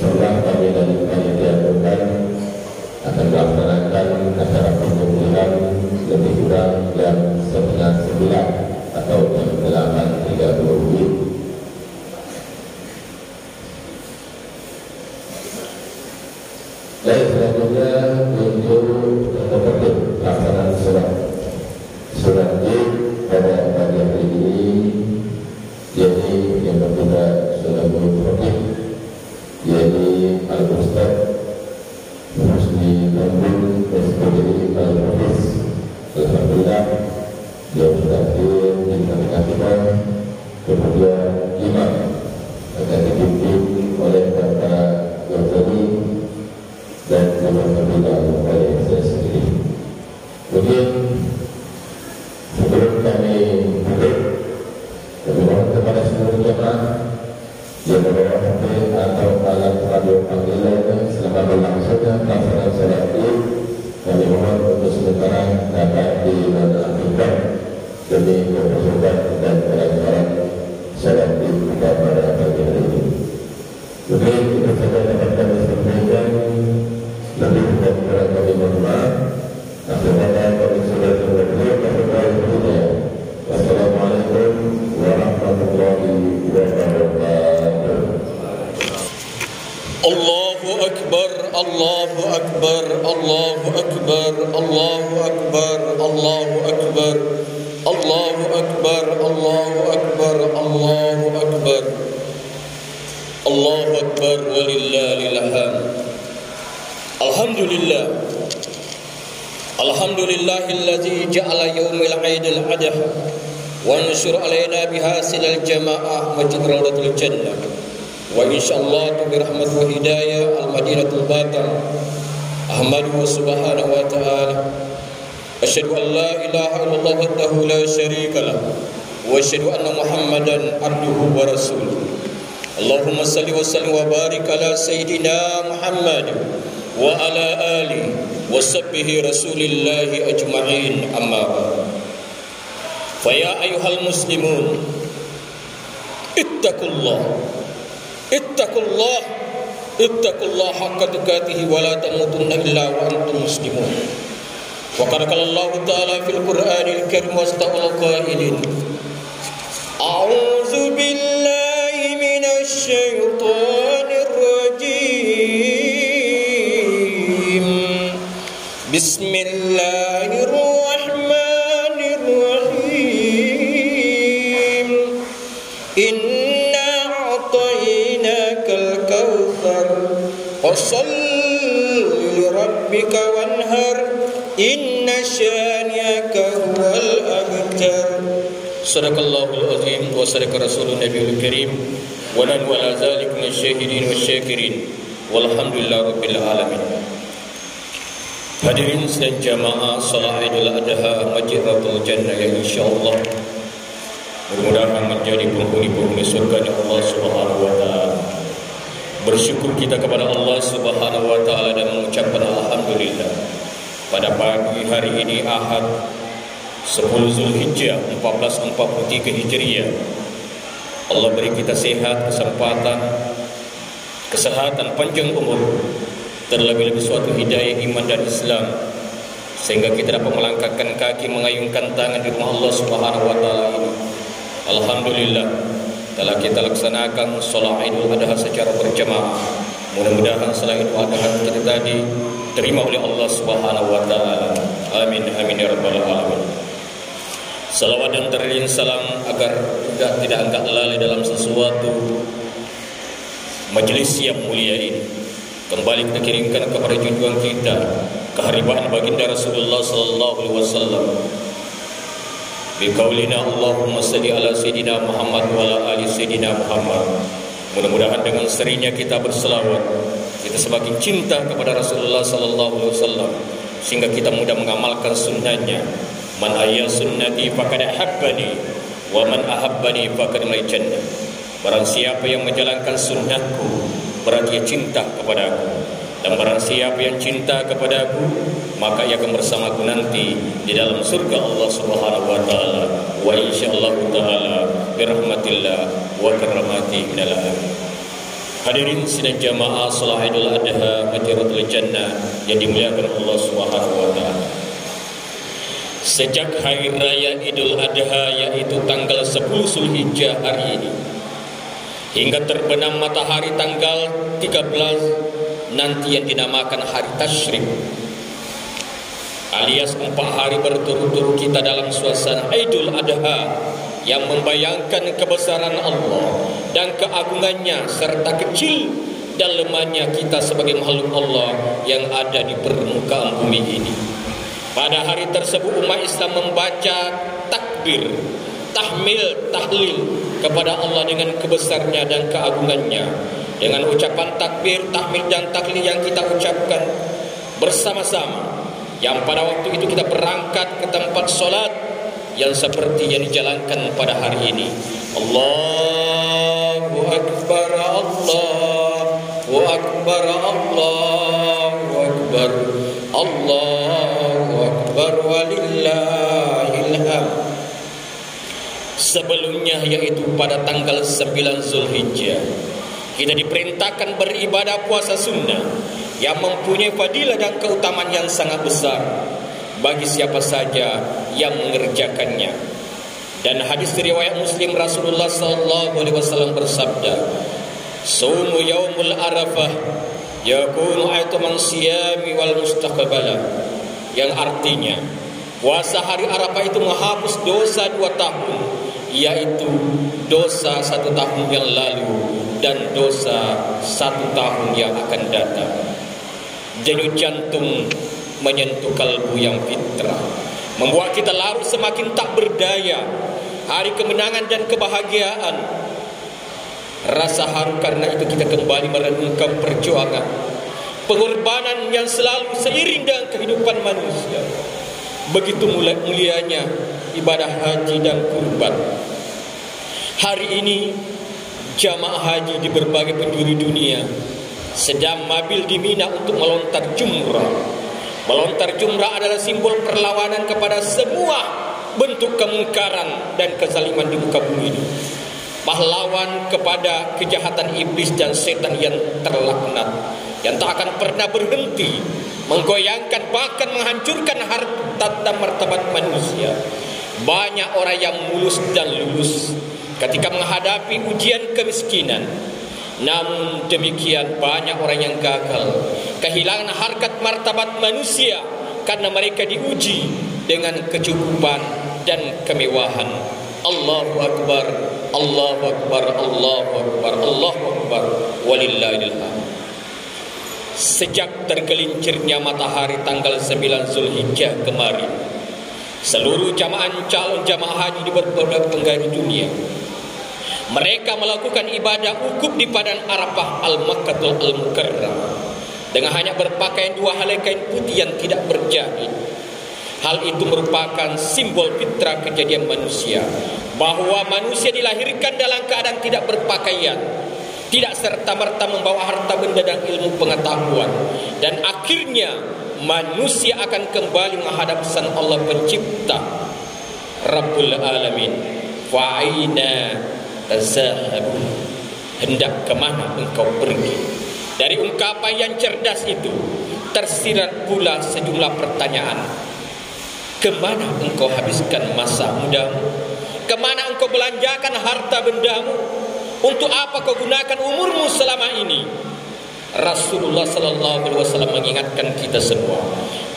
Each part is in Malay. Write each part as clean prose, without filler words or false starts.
setelah kami dari panitia Tuhan akan melaksanakan acara penyembelihan lebih kurang jam 9:30 atau jam 8:30. Dan selanjutnya untuk pelaksanaan surat Id pada pagi hari ini, jadi yang berbeda sudah berfakih, yaitu Al-Ustaz Musni Bambun SPDI Al-Hafiz. Alhamdulillah yang sudah hadir di tengah kita. Kemudian imam akan dipimpin oleh Bapak Ghazali dan Alhamdulillah oleh saya sendiri. Kemudian sebelum kami tutup, kami mohon kepada seluruh jemaah yang membawa HP atau alat radio panggilan selama berlangsungnya pelaksanaan salat Id, kami mohon untuk sementara dapat dinonaktifkan demi kebersihan dan kelancaran salat Id pada pagi hari ini. Kemudian kita saja dapat kami sampaikan lebih kurang kami mohon maaf. Akhirnya kami sudah berakhir. Wassalamualaikum warahmatullahi wabarakatuh. Allahu Akbar, Allahu Akbar, Allahu Akbar, Allahu Akbar, Allahu Akbar, Allahu Akbar, Allahu Akbar, Allahu Akbar, Allahu Akbar, walillahil hamd. Alhamdulillah, alhamdulillahillazi ja'ala yawmil 'idil adha wa nashur alaina bihasilil jama'ah majratul jannah wa insyaallah bi rahmat wa hidayah al madinatul batam ahmadu subhanahu wa ta'ala asyhadu an la ilaha illallah wahdahu la syarika lah wa asyhadu anna muhammadan abduhu wa rasuluh. Allahumma salli wa sallim wa barik ala sayyidina Muhammad wa ala ali wa sahbihi rasulillahi ajma'in, amma ba'd. Fa ya ayyuhal muslimun ittaqullah haqqa tuqatih wa la tamutunna illa wa antum muslimun. Wa qala Allah ta'ala fil Qur'anil Karim wastaqal qailin a'udzu billahi minasy syaithanir rajim. Bismillahirrahmanirrahim. Inna a'tainakal kautsar fasholli lirabbika wanhar inna syani'aka huwal abtar. Sadaqallahul azim wa sadaqa rasulun nabiyul karim wa lan wala zalik min syahidin wa syakirin walhamdulillah rabbil alamin. Hadirin dan jamaah salat Idul Adha Majratul Jannah yang insyaallah mudah-mudahan menjadi penghuni-penghuni surga Allah Subhanahu wa taala. Bersyukur kita kepada Allah Subhanahu wa taala dan mengucapkan alhamdulillah. Pada pagi hari ini Ahad 10 Zulhijjah 1443 Hijriah, Allah beri kita sehat, kesehatan, panjang umur, terlebih-lebih suatu hidayah iman dan Islam, sehingga kita dapat melangkahkan kaki, mengayunkan tangan di rumah Allah Subhanahu wa taala ini. Alhamdulillah telah kita laksanakan salat Idul Adha secara berjamaah. Mudah-mudahan salat Idul Adha kita tadi terima oleh Allah Subhanahu wa taala. Amin amin ya rabbal alamin. Salawat dan terlin salam agar tidak angkat lalai dalam sesuatu majelis yang mulia ini. Kembali kita kirimkan kepada junjungan kita, keharibaan baginda Rasulullah sallallahu alaihi wasallam. Biqaulina Allahumma salli ala sayyidina Muhammad wa ala ali sayyidina Muhammad. Mudah-mudahan dengan serinya kita berselawat, kita semakin cinta kepada Rasulullah sallallahu alaihi wasallam, sehingga kita mudah mengamalkan sunnahnya. Man ayya sunnati faqad ahabbani wa man ahabbani faqad jannah. Barang siapa yang menjalankan sunnahku, berarti ia cinta kepadaku, dan barang siapa yang cinta kepadaku, maka ia akan bersamaku nanti di dalam surga Allah Subhanahu wa taala, wa insyaallah taala bi rahmatillah wa karamati minal alamin. Hadirin sidang jamaah salat Idul Adha Madinatul Jannah yang dimuliakan Allah Subhanahu wa taala. Sejak hari raya Idul Adha yaitu tanggal 10 Zulhijjah hari ini hingga terbenam matahari tanggal 13 nanti yang dinamakan hari tasyrik, alias 4 hari berturut-turut kita dalam suasana Idul Adha yang membayangkan kebesaran Allah dan keagungannya serta kecil dan lemahnya kita sebagai makhluk Allah yang ada di permukaan bumi ini. Pada hari tersebut umat Islam membaca takbir, tahmil, tahlil kepada Allah dengan kebesarnya dan keagungannya. Dengan ucapan takbir, tahmil dan tahlil yang kita ucapkan bersama-sama, yang pada waktu itu kita berangkat ke tempat solat yang seperti yang dijalankan pada hari ini. Allahu Akbar, Allahu Akbar, Allahu Akbar, Allahu Akbar, walillahil hamd. Sebelumnya yaitu pada tanggal 9 Zulhijjah kita diperintahkan beribadah puasa sunnah yang mempunyai fadilah dan keutamaan yang sangat besar bagi siapa saja yang mengerjakannya. Dan hadis riwayat Muslim, Rasulullah sallallahu alaihi wasallam bersabda, "Shaumu yaumul arafah yakunu aytaman siyami wal mustaqbala," yang artinya puasa hari Arafah itu menghapus dosa 2 tahun, yaitu dosa 1 tahun yang lalu dan dosa 1 tahun yang akan datang. Denyut jantung menyentuh kalbu yang fitrah, membuat kita larut semakin tak berdaya. Hari kemenangan dan kebahagiaan, rasa haru karena itu kita kembali merenungkan perjuangan, pengorbanan yang selalu seiring dengan kehidupan manusia. Begitu mulianya ibadah haji dan kurban. Hari ini jamaah haji di berbagai penjuru dunia sedang mabil di Mina untuk melontar jumrah. Melontar jumrah adalah simbol perlawanan kepada semua bentuk kemungkaran dan kezaliman di muka bumi ini. Pahlawan kepada kejahatan iblis dan setan yang terlaknat, yang tak akan pernah berhenti menggoyangkan bahkan menghancurkan harta dan martabat manusia. Banyak orang yang mulus dan lulus ketika menghadapi ujian kemiskinan. Namun demikian banyak orang yang gagal, kehilangan harkat martabat manusia karena mereka diuji dengan kecukupan dan kemewahan. Allahu Akbar, Allahu Akbar, Allahu Akbar, Allahu Akbar, walillahil hamd. Sejak tergelincirnya matahari tanggal 9 Zulhijjah kemarin, seluruh calon jamaah haji di berbagai penjuru dunia mereka melakukan ibadah wukuf di padang Arafah Al-Makkatul Al-Mukarramah dengan hanya berpakaian 2 helai kain putih yang tidak berjahit. Hal itu merupakan simbol fitrah kejadian manusia, bahwa manusia dilahirkan dalam keadaan tidak berpakaian, tidak serta-merta membawa harta benda dan ilmu pengetahuan, dan akhirnya manusia akan kembali menghadap Sang Allah Pencipta Rabbul Alamin. Fa'ina tazahabu, hendak kemana engkau pergi? Dari ungkapan yang cerdas itu tersirat pula sejumlah pertanyaan. Kemana engkau habiskan masa mudamu? Kemana engkau belanjakan harta bendamu? Untuk apa kau gunakan umurmu selama ini? Rasulullah sallallahu alaihi wasallam mengingatkan kita semua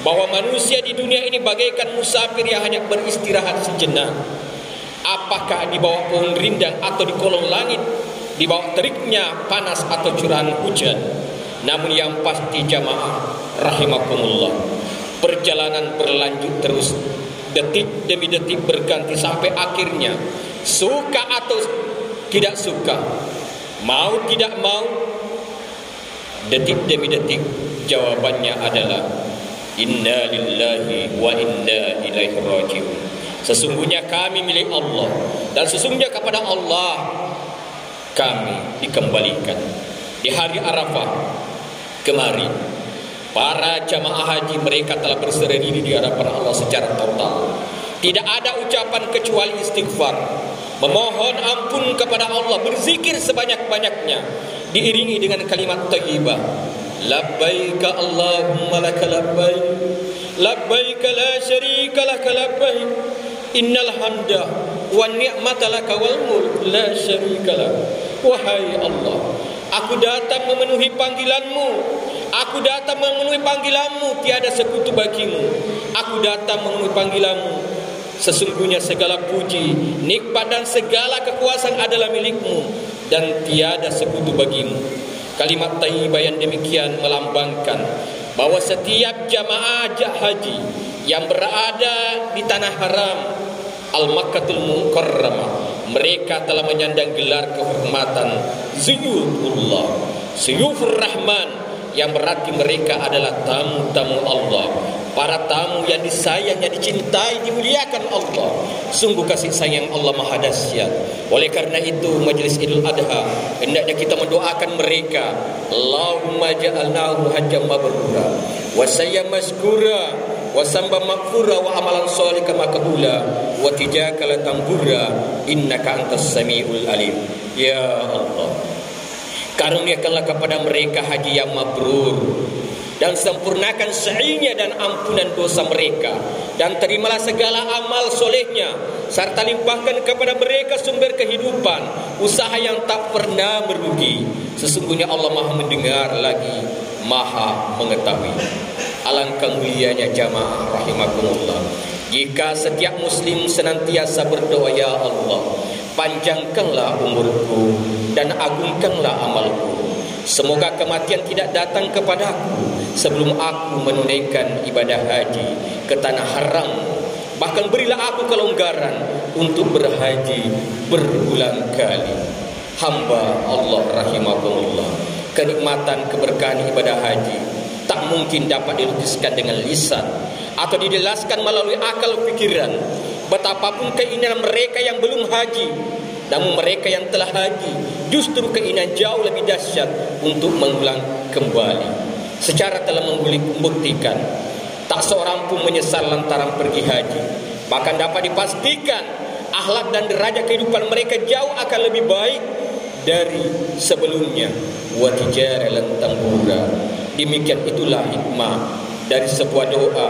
bahwa manusia di dunia ini bagaikan musafir yang hanya beristirahat sejenak. Apakah di bawah pohon rindang atau di kolong langit, di bawah teriknya panas atau curahan hujan. Namun yang pasti jamaah rahimakumullah, perjalanan berlanjut terus, detik demi detik berganti sampai akhirnya, suka atau tidak suka, mau tidak mau, detik demi detik jawabannya adalah inna lillahi wa inna ilaihi raji'un. Sesungguhnya kami milik Allah dan sesungguhnya kepada Allah kami dikembalikan. Di hari Arafah kemarin, para jamaah haji mereka telah berserah diri di hadapan Allah secara total. Tidak ada ucapan kecuali istighfar. memohon ampun kepada Allah, berzikir sebanyak-banyaknya, diiringi dengan kalimat thayyibah. Labbaik Allahumma laka labbaik, labbaik la syarika laka labbaik, innal hamda wan ni'mata laka wal mulk la syarika lak. Wahai Allah, aku datang memenuhi panggilanmu, aku datang memenuhi panggilanmu, tiada sekutu bagimu. Aku datang memenuhi panggilanmu, sesungguhnya segala puji, nikmat dan segala kekuasaan adalah milikmu, dan tiada sekutu bagimu. Kalimat thayyibah yang demikian melambangkan bahwa setiap jamaah haji yang berada di tanah haram Al-Makkatul Mukarramah, mereka telah menyandang gelar kehormatan Zuyufullah, Zuyufur Rahman, yang berarti mereka adalah tamu-tamu Allah, para tamu yang disayang, yang dicintai, dimuliakan Allah. Sungguh kasih sayang Allah maha dahsyat. Oleh karena itu majlis Idul Adha hendaknya kita mendoakan mereka. Allahumma ja'alnahu hajjam mabrura wa sayyam mashkura wa samba maghfura wa amalan shalihah makbula wa tijakal tambura innaka antas samiul alim. Ya Allah, karuniakanlah kepada mereka haji yang mabrur, dan sempurnakan sa'inya dan ampunan dosa mereka, dan terimalah segala amal solehnya, serta limpahkan kepada mereka sumber kehidupan, usaha yang tak pernah merugi. Sesungguhnya Allah maha mendengar lagi maha mengetahui. Alangkah mulianya jamaah rahimakumullah jika setiap muslim senantiasa berdoa, ya Allah, panjangkanlah umurku dan agungkanlah amalku. Semoga kematian tidak datang kepadaku sebelum aku menunaikan ibadah haji ke tanah haram. Bahkan berilah aku kelonggaran untuk berhaji berulang kali. Hamba Allah rahimakumullah, kenikmatan keberkahan ibadah haji tak mungkin dapat dilukiskan dengan lisan atau dijelaskan melalui akal pikiran. Betapapun keinginan mereka yang belum haji, namun mereka yang telah haji justru keinginan jauh lebih dahsyat untuk mengulang kembali. Secara telah membuktikan tak seorang pun menyesal lantaran pergi haji. Bahkan dapat dipastikan akhlak dan derajat kehidupan mereka jauh akan lebih baik dari sebelumnya. Wa tijara lan tambura. Demikian itulah hikmah dari sebuah doa,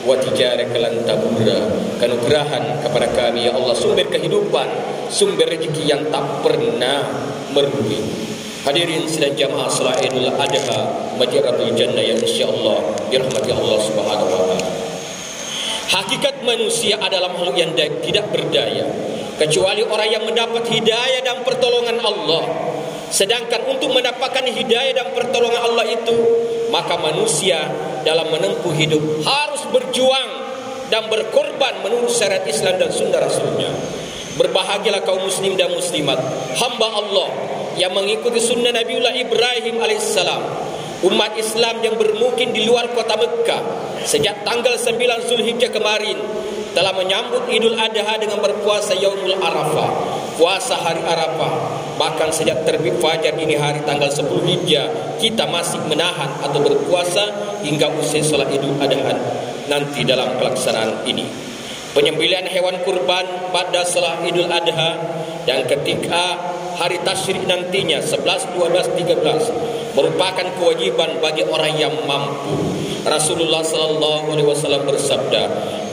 wa tijara lan tambura, kanugrahan kepada kami ya Allah, sumber kehidupan, sumber rezeki yang tak pernah merugi. Hadirin sidang jamaah salat Idul Adha Majratul Jannah yang insyaallah dirahmati Allah Subhanahu wa taala. Hakikat manusia adalah makhluk yang tidak berdaya kecuali orang yang mendapat hidayah dan pertolongan Allah. Sedangkan untuk mendapatkan hidayah dan pertolongan Allah itu, maka manusia dalam menempuh hidup harus berjuang dan berkorban menurut syariat Islam dan sunnah Rasulnya. Berbahagialah kaum muslim dan muslimat, hamba Allah yang mengikuti sunnah Nabiullah Ibrahim alaihissalam, umat Islam yang bermukim di luar kota Mekah sejak tanggal 9 Zulhijjah kemarin telah menyambut Idul Adha dengan berpuasa Yaumul Arafah, puasa hari Arafah. Bahkan sejak terbit fajar dini hari tanggal 10 Hijjah kita masih menahan atau berpuasa hingga usai salat Idul Adha nanti. Dalam pelaksanaan ini, penyembelihan hewan kurban pada salat Idul Adha dan ketika hari tasyrik nantinya 11, 12, 13 merupakan kewajiban bagi orang yang mampu. Rasulullah sallallahu alaihi wasallam bersabda,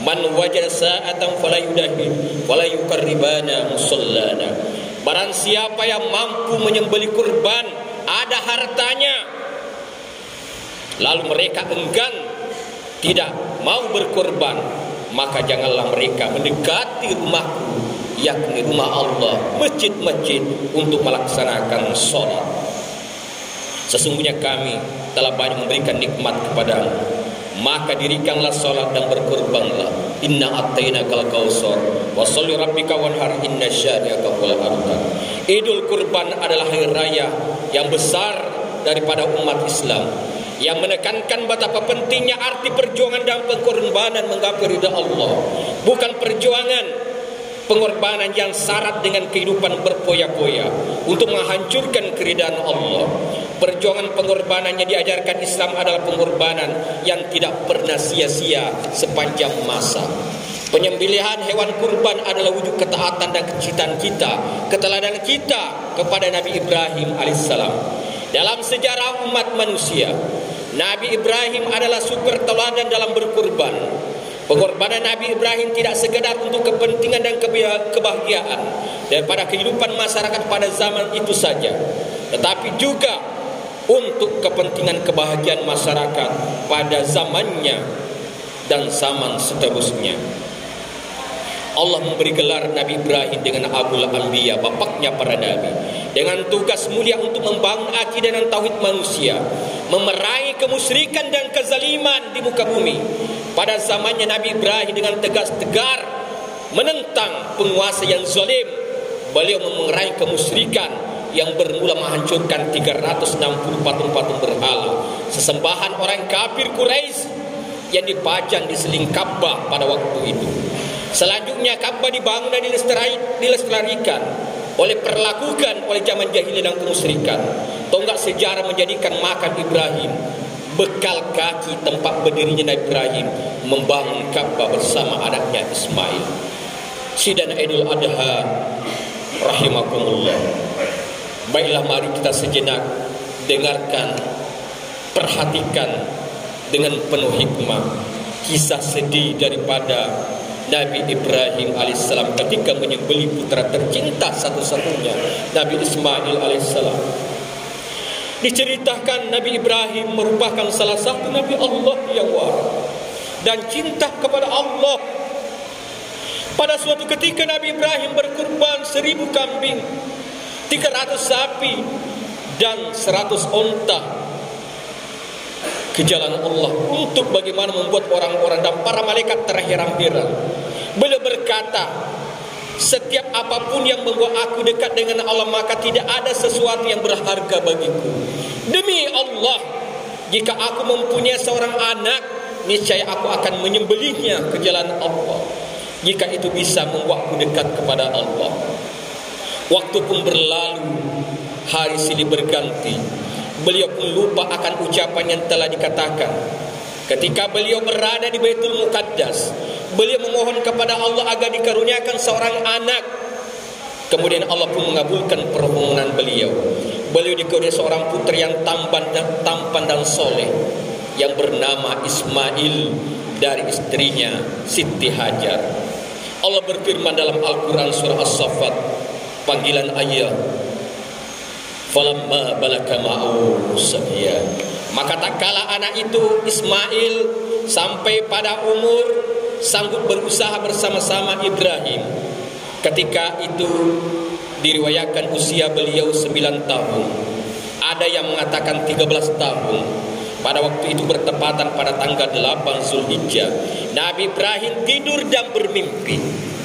"Man wajada sa'atan fala yudahin wala yuqarribana musallana." Barang siapa yang mampu menyembelih kurban, ada hartanya, lalu mereka enggan tidak mau berkorban, maka janganlah mereka mendekati rumahku, yakni rumah Allah, masjid-masjid, untuk melaksanakan sholat. Sesungguhnya kami telah banyak memberikan nikmat kepadamu, maka dirikanlah sholat dan berkorbanlah. Inna atainakal kautsar wa sholli rabbika wanhar inna syani'aka huwal abtar. Idul Kurban adalah hari raya yang besar daripada umat Islam, yang menekankan betapa pentingnya arti perjuangan dan pengorbanan menggapai ridha Allah. Bukan perjuangan pengorbanan yang syarat dengan kehidupan berpoya-poya untuk menghancurkan keridhaan Allah. Perjuangan pengorbanan yang diajarkan Islam adalah pengorbanan yang tidak pernah sia-sia sepanjang masa. Penyembelihan hewan kurban adalah wujud ketaatan dan kecintaan kita, keteladanan kita kepada Nabi Ibrahim alaihissalam. Dalam sejarah umat manusia, Nabi Ibrahim adalah super teladan dalam berkurban. Pengorbanan Nabi Ibrahim tidak sekedar untuk kepentingan dan kebahagiaan daripada kehidupan masyarakat pada zaman itu saja, tetapi juga untuk kepentingan kebahagiaan masyarakat pada zamannya dan zaman seterusnya. Allah memberi gelar Nabi Ibrahim dengan Abul Anbiya, bapaknya para nabi, dengan tugas mulia untuk membangun akidah dan tauhid manusia, memerangi kemusyrikan dan kezaliman di muka bumi. Pada zamannya Nabi Ibrahim dengan tegas tegar menentang penguasa yang zalim. Beliau memerangi kemusyrikan yang bermula menghancurkan 360 patung-patung berhala, sesembahan orang kafir Quraisy yang dipajang di seling Ka'bah pada waktu itu. Selanjutnya Ka'bah dibangun dan dilestarikan perlakukan oleh zaman jahiliyah dan kemusyrikan. Tonggak sejarah menjadikan makam Ibrahim bekal kaki tempat berdirinya Nabi Ibrahim membangun Ka'bah bersama anaknya Ismail. Sidang Idul Adha rahimakumullah. Baiklah, mari kita sejenak dengarkan, perhatikan dengan penuh hikmah kisah sedih daripada Nabi Ibrahim alaihissalam ketika menyembelih putra tercinta satu-satunya, Nabi Ismail alaihissalam. Diceritakan Nabi Ibrahim merupakan salah satu Nabi Allah yang wara dan cinta kepada Allah. Pada suatu ketika Nabi Ibrahim berkurban 1000 kambing, 300 sapi dan 100 onta ke jalan Allah untuk bagaimana membuat orang-orang dan para malaikat terheran-heran. Beliau berkata, setiap apapun yang membuat aku dekat dengan Allah, maka tidak ada sesuatu yang berharga bagiku. Demi Allah, jika aku mempunyai seorang anak, niscaya aku akan menyembelihnya ke jalan Allah, jika itu bisa membuatku dekat kepada Allah. Waktu pun berlalu, hari silih berganti. Beliau pun lupa akan ucapan yang telah dikatakan. Ketika beliau berada di Baitul Muqaddas, beliau memohon kepada Allah agar dikaruniakan seorang anak. Kemudian Allah pun mengabulkan permohonan beliau. Beliau dikaruniai seorang putri yang tampan dan soleh, yang bernama Ismail dari istrinya Siti Hajar. Allah berfirman dalam Al-Quran surah As-Saffat, panggilan ayat, falamma balaka ma'u sabiya. Maka tak kala anak itu Ismail sampai pada umur sanggup berusaha bersama-sama Ibrahim. Ketika itu diriwayatkan usia beliau 9 tahun. Ada yang mengatakan 13 tahun. Pada waktu itu bertepatan pada tanggal 8 Zulhijjah. Nabi Ibrahim tidur dan bermimpi.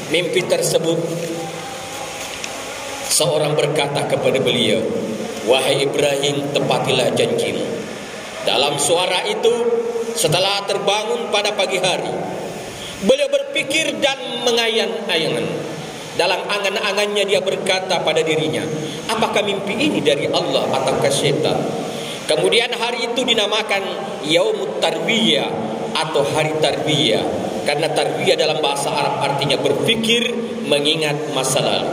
Mimpi tersebut, seorang berkata kepada beliau, wahai Ibrahim, tepatilah janjimu. Dalam suara itu, setelah terbangun pada pagi hari, beliau berpikir dan mengayang-ayangan. Dalam angan-angannya dia berkata pada dirinya, apakah mimpi ini dari Allah ataukah syaitan? Kemudian hari itu dinamakan Yaumut Tarwiyah atau hari Tarwiyah, karena Tarwiyah dalam bahasa Arab artinya berpikir, mengingat masa lalu.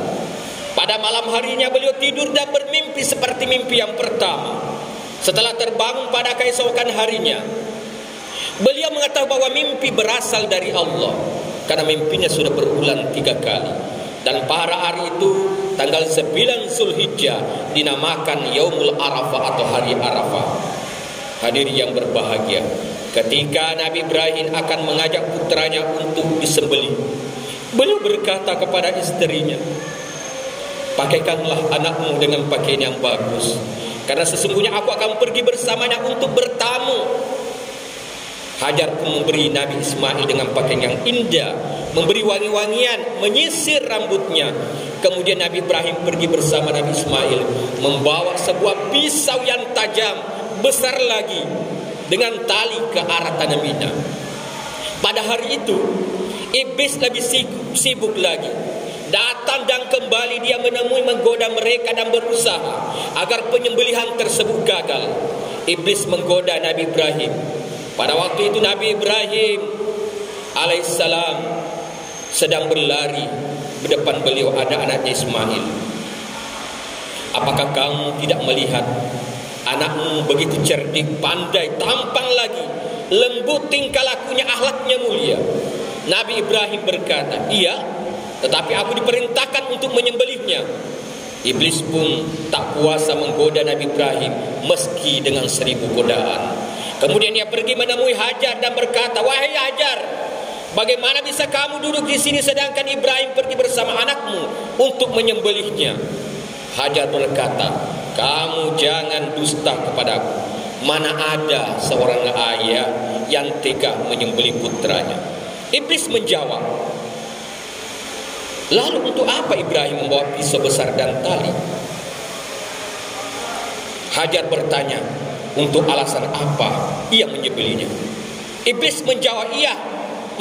Pada malam harinya beliau tidur dan bermimpi seperti mimpi yang pertama. Setelah terbangun pada keesokan harinya, beliau mengatakan bahwa mimpi berasal dari Allah, karena mimpinya sudah berulang 3 kali. Dan pada hari itu, tanggal 9 Zulhijjah, dinamakan Yaumul Arafah atau hari Arafah. Hadirin yang berbahagia, ketika Nabi Ibrahim akan mengajak putranya untuk disembelih, beliau berkata kepada istrinya, pakaikanlah anakmu dengan pakaian yang bagus, karena sesungguhnya aku akan pergi bersamanya untuk bertamu. Hajar pun memberi Nabi Ismail dengan pakaian yang indah, memberi wangi-wangian, menyisir rambutnya. Kemudian Nabi Ibrahim pergi bersama Nabi Ismail, membawa sebuah pisau yang tajam, besar lagi, dengan tali ke arah tanah Mina. Pada hari itu, iblis lebih sibuk lagi. Datang dan kembali dia menemui, menggoda mereka dan berusaha agar penyembelihan tersebut gagal. Iblis menggoda Nabi Ibrahim. Pada waktu itu Nabi Ibrahim alaihissalam sedang berlari. Di depan beliau ada anaknya Ismail. Apakah kamu tidak melihat anakmu begitu cerdik, pandai, tampan lagi, lembut tingkah lakunya, akhlaknya mulia? Nabi Ibrahim berkata, iya, tetapi aku diperintahkan untuk menyembelihnya. Iblis pun tak kuasa menggoda Nabi Ibrahim meski dengan 1000 godaan. Kemudian ia pergi menemui Hajar dan berkata, wahai Hajar, bagaimana bisa kamu duduk di sini sedangkan Ibrahim pergi bersama anakmu untuk menyembelihnya? Hajar berkata, kamu jangan dusta kepadaku. Mana ada seorang ayah yang tega menyembelih putranya? Iblis menjawab, lalu untuk apa Ibrahim membawa pisau besar dan tali? Hajar bertanya, untuk alasan apa ia menyembelihnya? Iblis menjawab, ia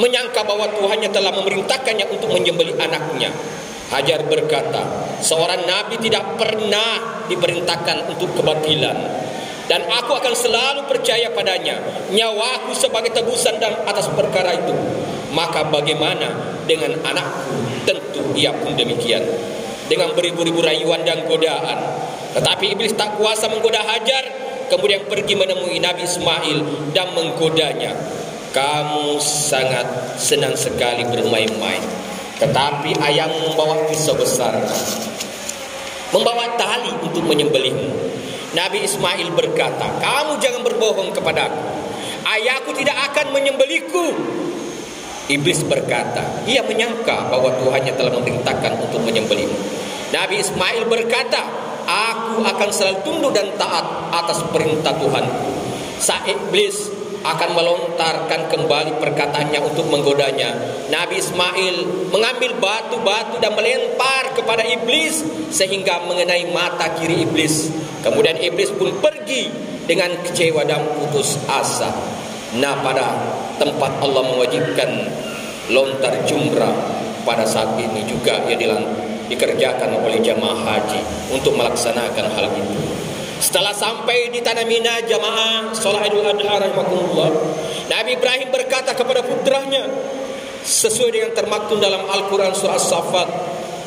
menyangka bahwa Tuhannya telah memerintahkannya untuk menyembelih anaknya. Hajar berkata, seorang nabi tidak pernah diperintahkan untuk kebatilan, dan aku akan selalu percaya padanya. Nyawaku sebagai tebusan dan atas perkara itu. Maka bagaimana dengan anakku? Tentu ia pun demikian, dengan beribu-ribu rayuan dan godaan. Tetapi iblis tak kuasa menggoda Hajar, kemudian pergi menemui Nabi Ismail dan menggodanya. Kamu sangat senang sekali bermain-main, tetapi ayahmu membawa pisau besar, membawa tali untuk menyembelihmu. Nabi Ismail berkata, kamu jangan berbohong kepadaku. Ayahku tidak akan menyembelihku. Iblis berkata, ia menyangka bahwa Tuhannya telah memerintahkan untuk menyembelihmu. Nabi Ismail berkata, aku akan selalu tunduk dan taat atas perintah Tuhanku. Saat iblis akan melontarkan kembali perkataannya untuk menggodanya, Nabi Ismail mengambil batu-batu dan melempar kepada iblis sehingga mengenai mata kiri iblis. Kemudian iblis pun pergi dengan kecewa dan putus asa. Nah, pada tempat Allah mewajibkan lontar jumrah, pada saat ini juga ia dikerjakan oleh jamaah haji untuk melaksanakan hal itu. Setelah sampai di tanah Mina, jamaah sholat Idul Adha rahimakumullah, Nabi Ibrahim berkata kepada putranya sesuai dengan termaktub dalam Al-Quran surah As-Saffat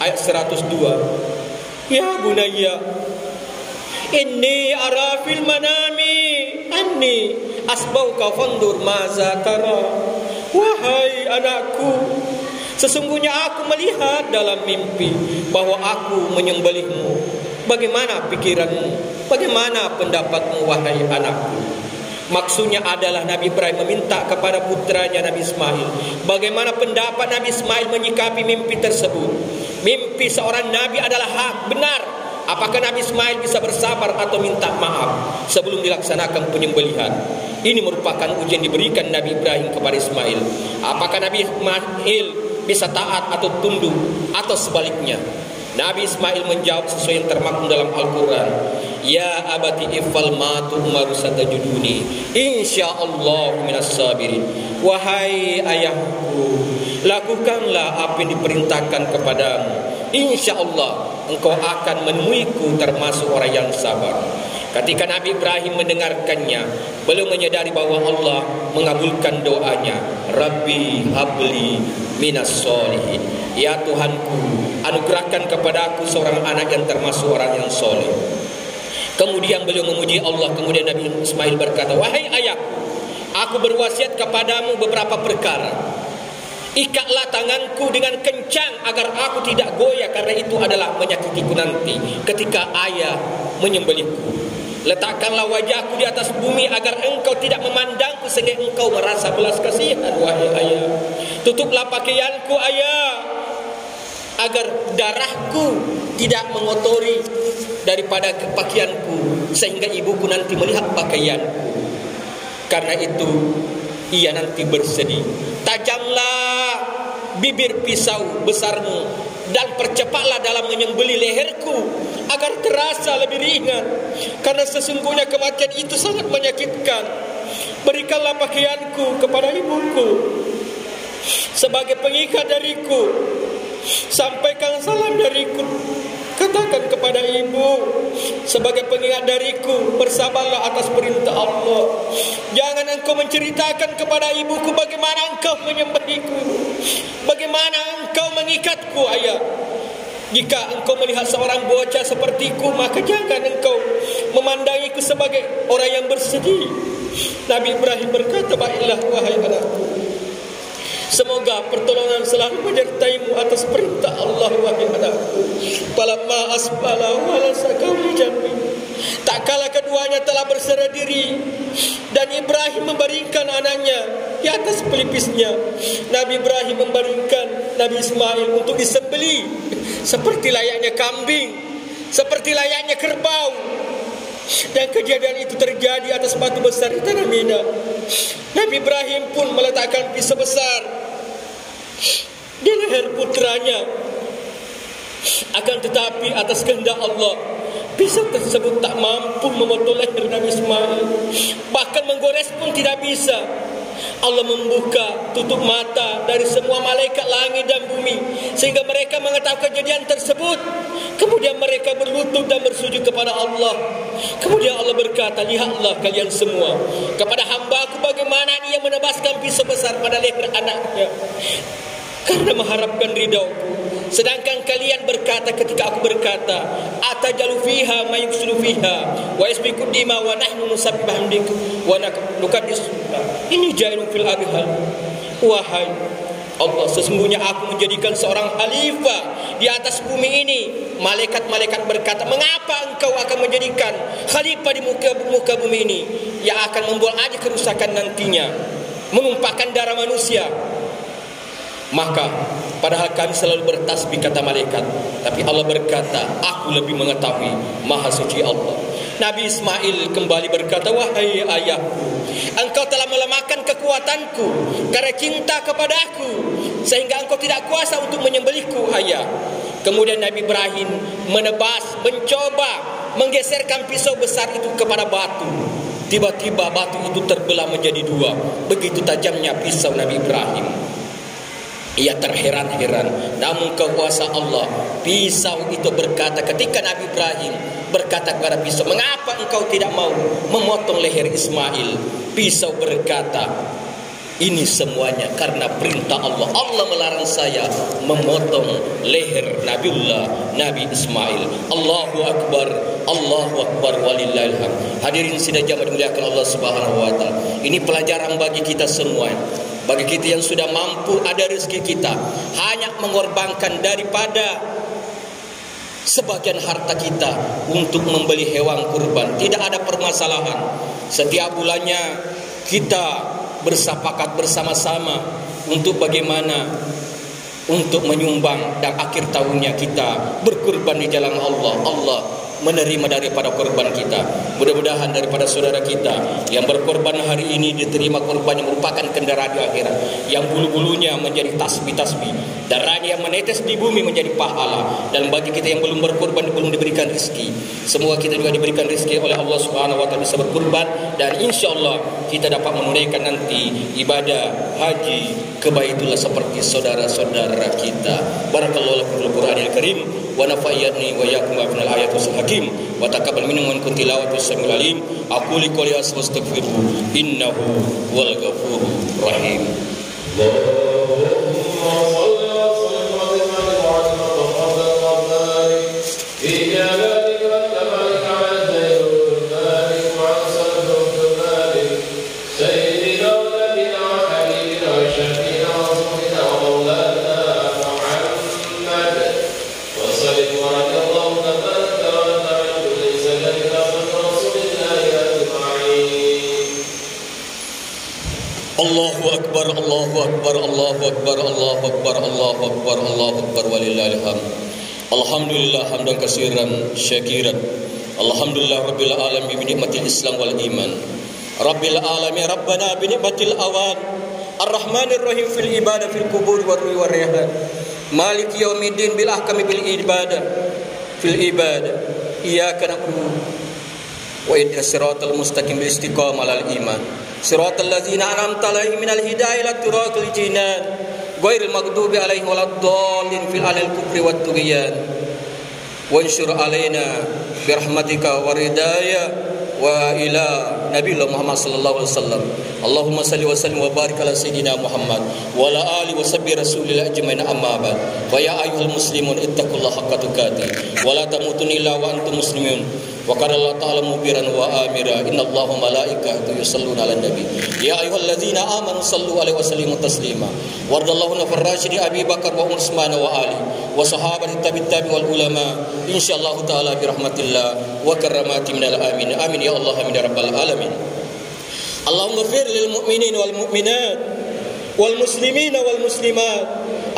ayat 102, ya bunayya inni ara fil manami anni asbauka fandur maza tara. Wahai anakku, sesungguhnya aku melihat dalam mimpi bahwa aku menyembelihmu. Bagaimana pikiranmu? Bagaimana pendapatmu wahai anakku? Maksudnya adalah Nabi Ibrahim meminta kepada putranya Nabi Ismail, bagaimana pendapat Nabi Ismail menyikapi mimpi tersebut. Mimpi seorang Nabi adalah hak, benar. Apakah Nabi Ismail bisa bersabar atau minta maaf sebelum dilaksanakan penyembelihan? Ini merupakan ujian diberikan Nabi Ibrahim kepada Ismail. Apakah Nabi Ismail bisa taat atau tunduk atau sebaliknya? Nabi Ismail menjawab sesuai yang termaktub dalam Al-Quran, ya abati ifal ma tu'maru satajuduni insyaallah minas sabirin. Wahai ayahku, lakukanlah apa yang diperintahkan kepadamu, insyaallah engkau akan menemuiku termasuk orang yang sabar. Ketika Nabi Ibrahim mendengarkannya, beliau menyadari bahwa Allah mengabulkan doanya. Rabbi habli minas solihin, ya Tuhanku, anugerahkan kepada aku seorang anak yang termasuk orang yang soleh. Kemudian beliau memuji Allah. Kemudian Nabi Ismail berkata, wahai ayahku, aku berwasiat kepadamu beberapa perkara. Ikatlah tanganku dengan kencang agar aku tidak goyah, karena itu adalah menyakitiku nanti ketika ayah menyembelihku. Letakkanlah wajahku di atas bumi agar engkau tidak memandangku sehingga engkau merasa belas kasihan, wahai ayah. Tutuplah pakaianku ayah, agar darahku tidak mengotori daripada pakaianku sehingga ibuku nanti melihat pakaianku. Karena itu ia nanti bersedih. Tajamlah bibir pisau besarmu dan percepatlah dalam menyembelih leherku agar terasa lebih ringan, karena sesungguhnya kematian itu sangat menyakitkan. Berikanlah pakaianku kepada ibuku sebagai pengikat dariku. Sampaikan salam dariku, katakan kepada ibu sebagai pengingat dariku, bersabarlah atas perintah Allah. Jangan engkau menceritakan kepada ibuku bagaimana engkau menyembelihku, bagaimana mengikatku ayah. Jika engkau melihat seorang bocah sepertiku, maka jangan engkau memandangiku sebagai orang yang bersedih. Nabi Ibrahim berkata, baiklah wahai anakku, semoga pertolongan selalu menyertaimu atas perintah Allah wahai anakku. Falamma asbala walasakau li jambi. Tak kala keduanya telah berserah diri dan Ibrahim membaringkan anaknya di atas pelipisnya, Nabi Ibrahim membaringkan Nabi Ismail untuk disembelih seperti layaknya kambing, seperti layaknya kerbau. Dan kejadian itu terjadi atas batu besar di tanah Mina. Nabi Ibrahim pun meletakkan pisau besar di leher putranya. Akan tetapi atas kehendak Allah, pisau tersebut tak mampu memotong leher Nabi Ismail, bahkan menggores pun tidak bisa. Allah membuka tutup mata dari semua malaikat langit dan bumi sehingga mereka mengetahui kejadian tersebut. Kemudian mereka berlutut dan bersujud kepada Allah. Kemudian Allah berkata, lihatlah kalian semua kepada hamba-Ku bagaimana dia menebaskan pisau besar pada leher anaknya karena mengharapkan ridha-Ku. Sedangkan kalian berkata ketika Aku berkata, atajalu fiha ma yufsidu fiha wa yasbiqu dima wa nahnu nusabbihu bihamdika wa nuqaddis. Ini jailun fil ardi. Wahai Allah, sesungguhnya Aku menjadikan seorang khalifah di atas bumi ini. Malaikat-malaikat berkata, mengapa engkau akan menjadikan khalifah di muka bumi ini yang akan membuat aja kerusakan nantinya, menumpahkan darah manusia? Maka padahal kami selalu bertasbih, kata malaikat, tapi Allah berkata, Aku lebih mengetahui, Maha Suci Allah. Nabi Ismail kembali berkata, wahai ayahku, engkau telah melemahkan kekuatanku karena cinta kepada Aku, sehingga engkau tidak kuasa untuk menyembelihku ayah. Kemudian Nabi Ibrahim mencoba menggeserkan pisau besar itu kepada batu. Tiba-tiba batu itu terbelah menjadi dua. Begitu tajamnya pisau Nabi Ibrahim. Ia terheran-heran, namun kuasa Allah, pisau itu berkata, ketika Nabi Ibrahim berkata kepada pisau, mengapa engkau tidak mau memotong leher Ismail? Pisau berkata, ini semuanya karena perintah Allah. Allah melarang saya memotong leher Nabi Ismail. Allahu Akbar walillahilhamd. Hadirin sidang jamaah dimuliakan Allah Subhanahu wa taala. Ini pelajaran bagi kita semua. Bagi kita yang sudah mampu, ada rezeki kita, hanya mengorbankan daripada sebagian harta kita untuk membeli hewan kurban. Tidak ada permasalahan. Setiap bulannya kita bersepakat bersama-sama untuk bagaimana untuk menyumbang, dan akhir tahunnya kita berkurban di jalan Allah. Allah menerima daripada korban kita. Mudah-mudahan daripada saudara kita yang berkorban hari ini diterima korban yang merupakan kendaraan di akhirat, yang bulu-bulunya menjadi tasbih-tasbih, darahnya yang menetes di bumi menjadi pahala. Dan bagi kita yang belum berkorban, belum diberikan rezeki, semoga kita juga diberikan rezeki oleh Allah Subhanahu wa taala bisa berkorban, dan insyaallah kita dapat menunaikan nanti ibadah haji ke Baitullah seperti saudara-saudara kita. Barakallahu lakum fil Qur'anil Karim wa nafa'ani wa iyyakum minal ayatil hakim wa taqabbal minni wa antum tilawatus samiul alim. Aqulu qouli astaghfiruhu innahu wal ghafurur rahim. Allahu Akbar, Allahu Akbar, Allahu Akbar, Allahu Akbar, Allahu Akbar, Allahu Akbar walillahil hamd. Alhamdulillah hamdan katsiran syakiran. Alhamdulillah rabbil alamin bi nikmatil Islam wal iman. Rabbil alamin rabbana bi nikmatil awan. Ar-Rahmanir Rahim fil ibadah fil qubur war ruhi war rihan. Malik yaumiddin bil ahkami bil ibadah fil ibadah. Iyyaka na'budu wa ihdinas siratal mustaqim bil istiqamah al iman. Siratal ladzina an'amta 'alaihim minal hidayah ila siratal jinan ghairil maghdubi 'alaihim waladdallin fil alil kufri wat tughyan. Wa anshur 'alaina bi rahmatika wa ridaya wa ila Nabi Muhammad sallallahu alaihi wasallam. Allahumma salli wa sallim wa barik ala sayyidina Muhammad wa ala ali wa sahbihi rasulillah ajmain, amma ba'd. Wa ya ayyuhal muslimun ittaqullaha haqqa tuqatih wa la tamutunna illa wa antum muslimun. Wa qala Allah ta'ala mubiran wa amira, innallaha wa malaikatahu yusalluna 'alan nabi ya ayyuhalladzina amanu sallu 'alaihi wa sallimu taslima. Wardallahu nafar rasyidi Abi Bakar wa Utsman wa ali wa sahabati tabi'in wal ulama insyaallah ta'ala bi rahmatillah wa karamati minal amin. Amin ya Allah, amin ya rabbal alamin. Allahumma ighfir lil mu'minin wal mu'minat wal muslimin wal muslimat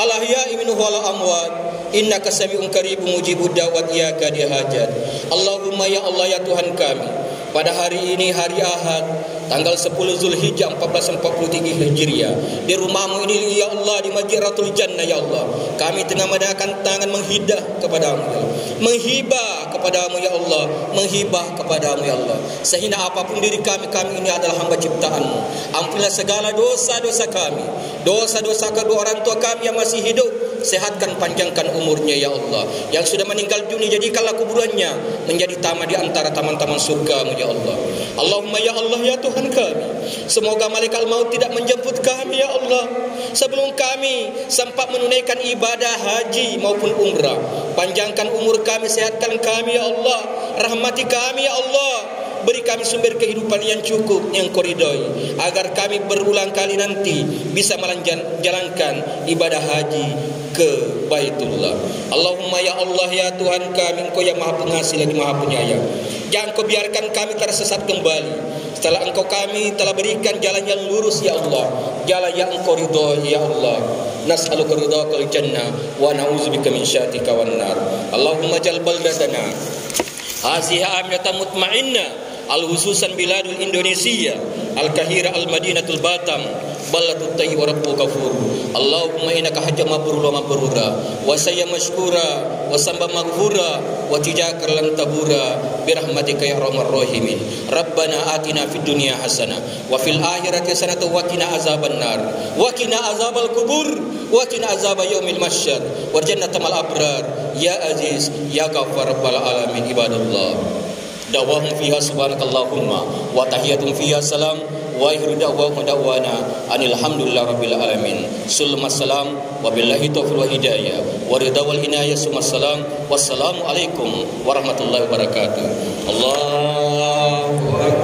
al ahya'i minhum wal amwat innaka sami'un qaribun mujibud da'wat ya qadi hajat. Allahumma ya Allah ya Tuhan kami, pada hari ini hari Ahad tanggal 10 Zulhijjah 1443 Hijriah, di rumahmu ini ya Allah, di Majratul Jannah ya Allah, kami tengah mengadakan tangan menghidah kepadamu ya Allah, menghibah kepadamu ya Allah, menghibah kepadamu ya Allah. Sehina apapun diri kami, kami ini adalah hamba ciptaanmu. Ampunilah segala dosa-dosa kami, dosa-dosa kedua orang tua kami yang masih hidup, sehatkan panjangkan umurnya ya Allah. Yang sudah meninggal dunia, jadikanlah kuburannya menjadi taman di antara taman-taman surgamu ya Allah. Allahumma ya Allah ya Tuhan kami, semoga malaikat maut tidak menjemput kami ya Allah sebelum kami sempat menunaikan ibadah haji maupun umrah. Panjangkan umur kami, sehatkan kami ya Allah, rahmati kami ya Allah, beri kami sumber kehidupan yang cukup, yang Kau ridhoi, agar kami berulang kali nanti bisa menjalankan ibadah haji ke Baitullah. Allahumma ya Allah ya Tuhan kami, Engkau yang Maha Pengasih lagi Maha Penyayang. Jangan Kau biarkan kami tersesat kembali setelah Engkau kami telah berikan jalan yang lurus ya Allah, jalan yang Engkau ridhoi ya Allah. Nas'aluka ridhakal jannah wa na'udzubika min syarrika wan nar. Allahumma jal baldatana haziha aminatan mutmainnah al-hususan biladul Indonesia, al-Kahira al-Madinatul Batam, baladut tayyib wa rabbul ghafur. Allahumma innaka hajjam mabrur wa mabrura wa sayyam mashkura wa samba maghfura wa tijakar lan tabura bi rahmatika ya arhamar rahimin. Rabbana atina fid dunya hasanah wa fil akhirati hasanah wa qina azaban nar wa qina azabal kubur wa qina azab yaumil mahsyar wa jannatal abrar ya aziz ya ghafar rabbal alamin. Ibadallah, da'wahum fiha subhanakallahumma wa tahiyatum fiha salam wa akhiru da'wana anil hamdulillah rabbil alamin. Salam wa billahi taufiq wa hidayah wa ridha wal inayah. Salam wassalamu alaikum warahmatullahi wabarakatuh. Allahu akbar.